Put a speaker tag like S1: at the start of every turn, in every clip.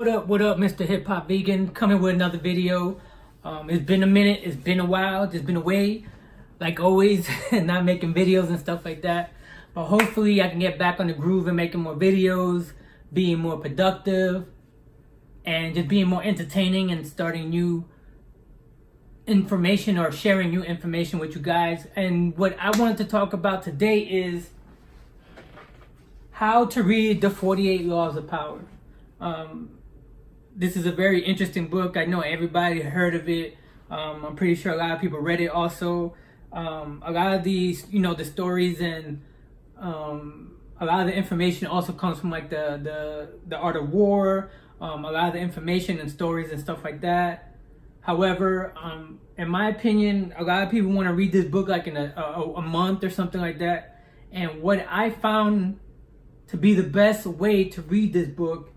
S1: What up, Mr. Hip Hop Vegan? Coming with another video. It's been a minute, it's been a while, just been away, like always, not making videos and stuff like that. But hopefully I can get back on the groove and making more videos, being more productive, and just being more entertaining and starting new information or sharing new information with you guys. And what I wanted to talk about today is how to read the 48 Laws of Power. This is a very interesting book. I know everybody heard of it. I'm pretty sure a lot of people read it also. A lot of these, the stories and a lot of the information also comes from like the Art of War, a lot of the information and stories and stuff like that. However, in my opinion, a lot of people want to read this book like in a month or something like that. And what I found to be the best way to read this book,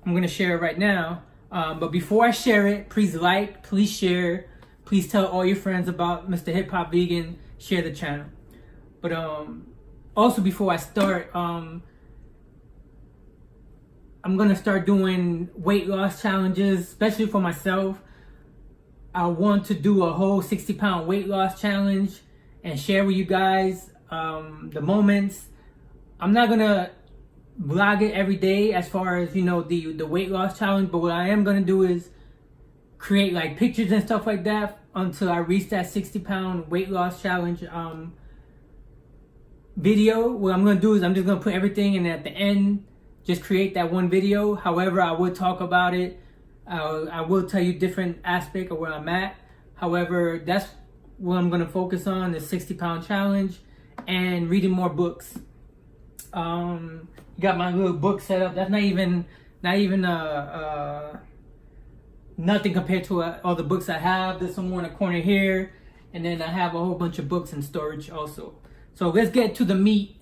S1: I'm going to share it right now. But before I share it, please like, please share, please tell all your friends about Mr. Hip Hop Vegan, share the channel. But also before I start, I'm going to start doing weight loss challenges, especially for myself. I want to do a whole 60-pound weight loss challenge and share with you guys the moments. I'm not going to vlog it every day as far as the weight loss challenge, but what I am going to do is create like pictures and stuff like that until I reach that 60-pound weight loss challenge video. What I'm going to do is I'm just going to put everything and at the end just create that one video. However, I will talk about it. I will tell you different aspect of where I'm at. However, that's what I'm going to focus on, the 60-pound challenge and reading more books. Got my little book set up. That's not even nothing compared to all the books I have. There's some more in the corner here, and then I have a whole bunch of books in storage also. So let's get to the meat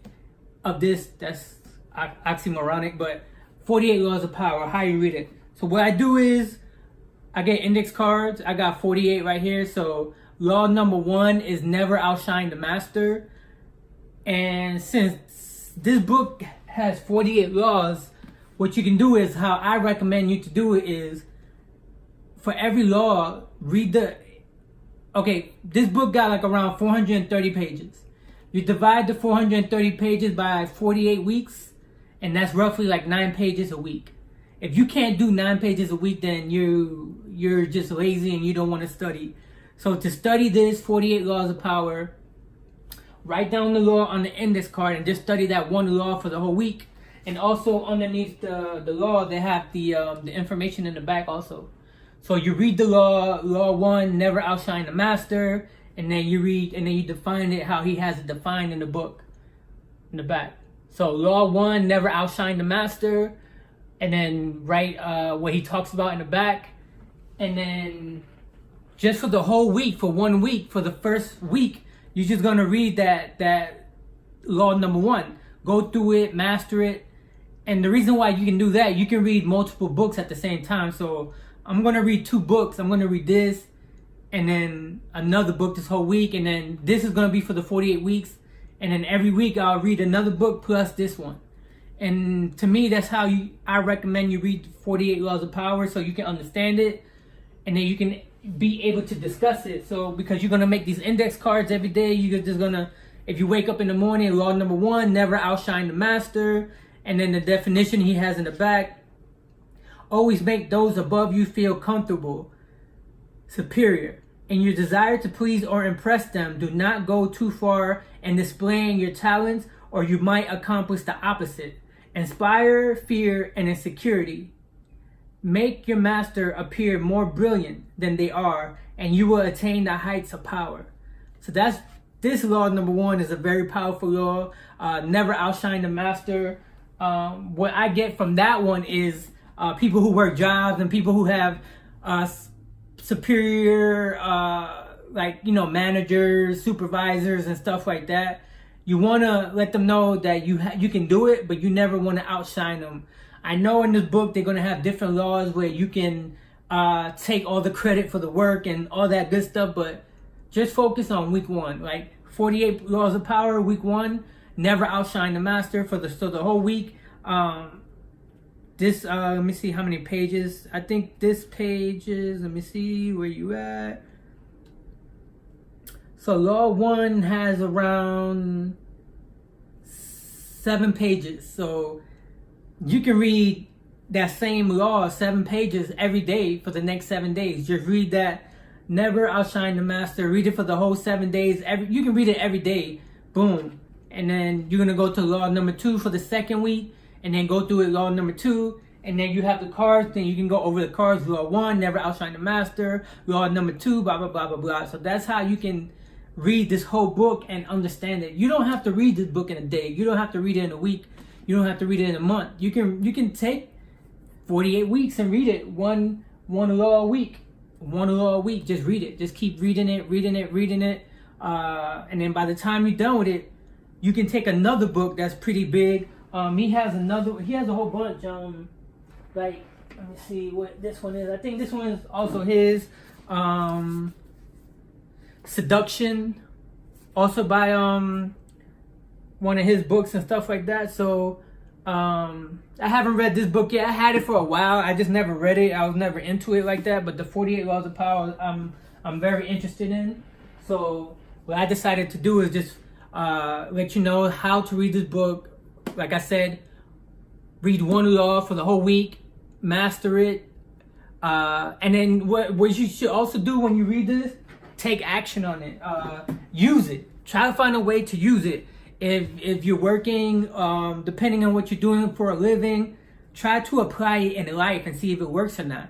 S1: of this. That's oxymoronic, but 48 Laws of Power, how you read it. So what I do is I get index cards. I got 48 right here. So law number 1 is never outshine the master. And since this book has 48 laws, what you can do is, how I recommend you to do it is, for every law, read this book got like around 430 pages. You divide the 430 pages by 48 weeks, and that's roughly like 9 pages a week. If you can't do 9 pages a week, then you're just lazy and you don't want to study. So to study this 48 Laws of Power, write down the law on the index card and just study that one law for the whole week. And also underneath the law, they have the information in the back also. So you read the law 1, never outshine the master, and then you read and then you define it how he has it defined in the book, in the back. So law 1, never outshine the master, and then write what he talks about in the back. And then just for the whole week, for 1 week, for the first week, you're just gonna read that law number 1. Go through it, master it. And the reason why you can do that, you can read multiple books at the same time. So I'm gonna read 2 books. I'm gonna read this and then another book this whole week. And then this is gonna be for the 48 weeks. And then every week I'll read another book plus this one. And to me, that's how I recommend you read 48 Laws of Power, so you can understand it. And then you can be able to discuss it. So because you're gonna make these index cards every day, you're just gonna, if you wake up in the morning, law number 1, never outshine the master, and then the definition he has in the back, always make those above you feel comfortable, superior. In your desire to please or impress them, do not go too far in displaying your talents, or you might accomplish the opposite. Inspire fear and insecurity. Make your master appear more brilliant than they are, and you will attain the heights of power. So this law number 1 is a very powerful law. Never outshine the master. What I get from that one is people who work jobs and people who have superior, managers, supervisors, and stuff like that. You want to let them know that you can do it, but you never want to outshine them. I know in this book they're going to have different laws where you can take all the credit for the work and all that good stuff, but just focus on week 1. Like 48 Laws of Power, week 1, never outshine the master for the whole week. This let me see how many pages. I think this page is, let me see where you at. So Law 1 has around 7 pages. So you can read that same law, 7 pages every day for the next 7 days. Just read that. Never outshine the master. Read it for the whole 7 days. You can read it every day. Boom. And then you're gonna go to law number 2 for the second week, and then go through it, law number 2, and then you have the cards. Then you can go over the cards. Law 1, never outshine the master. Law number 2, blah blah blah blah blah. So that's how you can read this whole book and understand it. You don't have to read this book in a day. You don't have to read it in a week. You don't have to read it in a month. You can take 48 weeks and read it one law a week. One law a week. Just read it. Just keep reading it. And then by the time you're done with it, you can take another book that's pretty big. He has a whole bunch. Like, let me see what this one is. I think this one is also his. Seduction, also by one of his books and stuff like that. So I haven't read this book yet. I had it for a while. I just never read it. I was never into it like that. But the 48 Laws of Power, I'm very interested in. So what I decided to do is just let you know how to read this book. Like I said, read one law for the whole week, master it, and then what you should also do when you read this, take action on it. Use it. Try to find a way to use it. If you're working, depending on what you're doing for a living, try to apply it in life and see if it works or not.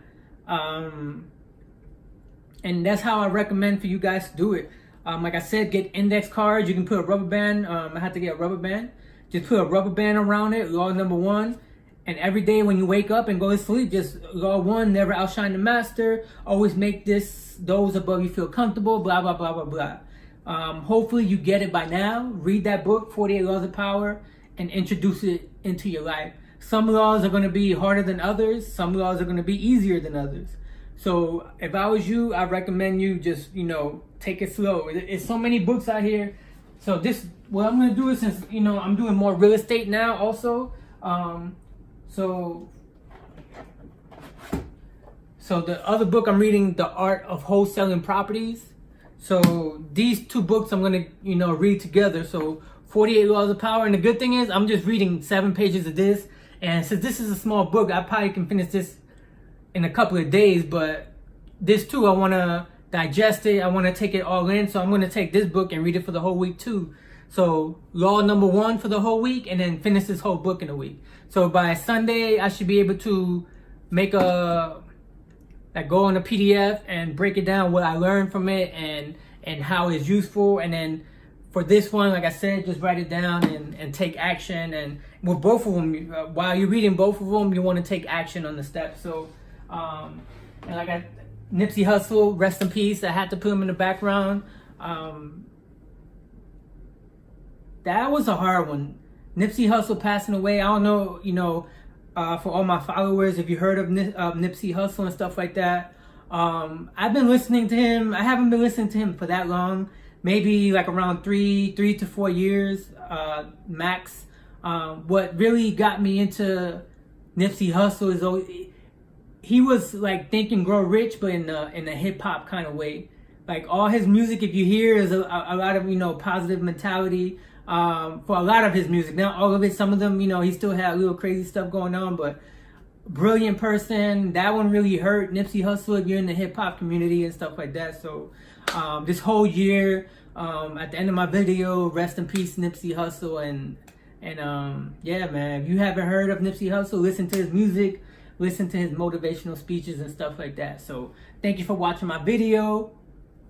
S1: And that's how I recommend for you guys to do it. Like I said, get index cards. You can put a rubber band. I had to get a rubber band. Just put a rubber band around it. Law number 1. And every day when you wake up and go to sleep, just law 1, never outshine the master. Always make those above you feel comfortable. Blah blah blah blah blah. Hopefully you get it by now. Read that book, 48 Laws of Power, and introduce it into your life. Some laws are going to be harder than others. Some laws are going to be easier than others. So if I was you, I recommend you just, take it slow. It's so many books out here. So what I'm going to do is, since, I'm doing more real estate now also. So the other book I'm reading, The Art of Wholesaling Properties. So these two books I'm going to, read together. So 48 Laws of Power. And the good thing is I'm just reading 7 pages of this. And since this is a small book, I probably can finish this in a couple of days. But this too, I want to digest it. I want to take it all in. So I'm going to take this book and read it for the whole week too. So law number 1 for the whole week, and then finish this whole book in a week. So by Sunday, I should be able to make go on a PDF and break it down, what I learned from it and how it's useful. And then for this one, like I said, just write it down and take action. And with both of them, while you're reading both of them, you want to take action on the steps. So, and like Nipsey Hussle, rest in peace. I had to put him in the background. That was a hard one. Nipsey Hussle passing away. I don't know, for all my followers, if you heard of Nipsey Hussle and stuff like that. I've been listening to him. I haven't been listening to him for that long. Maybe like around 3 to 4 years, max. What really got me into Nipsey Hussle is he was like Think and Grow Rich, but in a hip hop kind of way. Like all his music, if you hear, is a lot of positive mentality. For a lot of his music, not all of it. Some of them, he still had a little crazy stuff going on, but brilliant person. That one really hurt. Nipsey Hussle, if you're in the hip hop community and stuff like that. So this whole year, at the end of my video, rest in peace, Nipsey Hussle. And yeah, man, if you haven't heard of Nipsey Hussle, listen to his music, listen to his motivational speeches and stuff like that. So thank you for watching my video.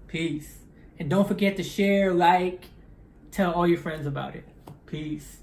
S1: Peace. And don't forget to share, like, tell all your friends about it. Peace.